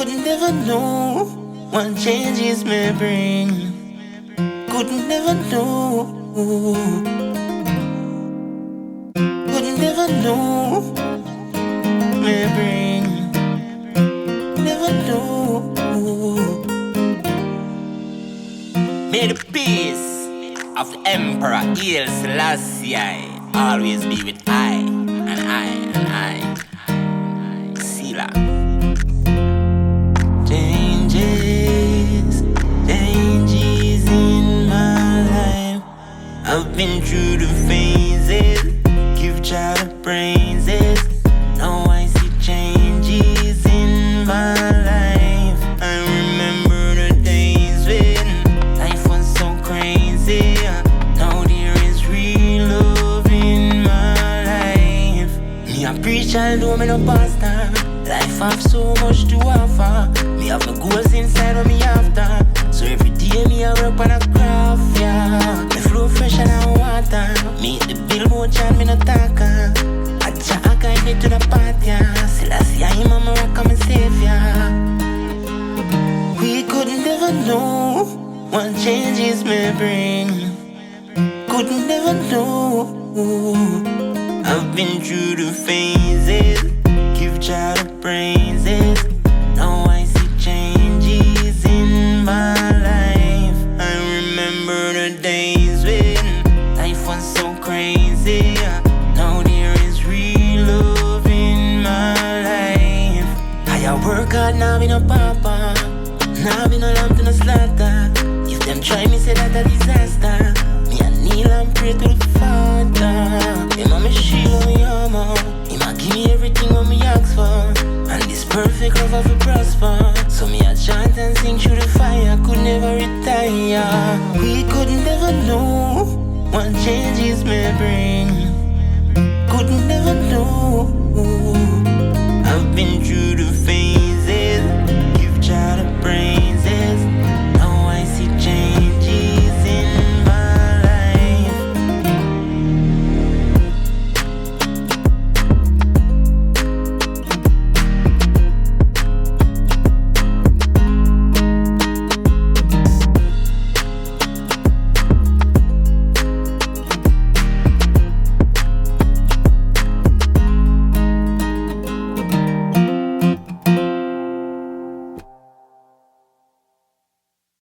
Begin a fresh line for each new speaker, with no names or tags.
could never know what changes may bring. Could never know. Could never know may bring. Never know. May the peace of the Emperor Haile Selassie always be with I and I and I. Sila. Changes in my life. I've been through the phases. Give child the praises. Now I see changes in my life. I remember the days when life was so crazy. Now there is real love in my life. Me a preach although me no pastor. Life have so much to offer. Me have my goals inside of me after. So every day me a work on a craft, yeah. Me flow fresher than water. Me hit the billboard chant, me no talker. I guide me to the path, yeah. Selassie, I'm a rock, I'm a savior. We could never know what changes may bring. Could never know. I've been through the phases. Give child the praises. Now I see changes in my life. I remember the days when life was so crazy. Now there is real love in my life. I work hard, now be no papa. Now be no lamb to no slaughter. If them try me, say that a disaster. Me a kneel and pray to the Father. Him a me shield, me armor. Him a give me everything what me ask for. And this perfect love of a prosper. So me a chant and sing through the fire. Could never retire. We could never know what changes may bring. Could never know.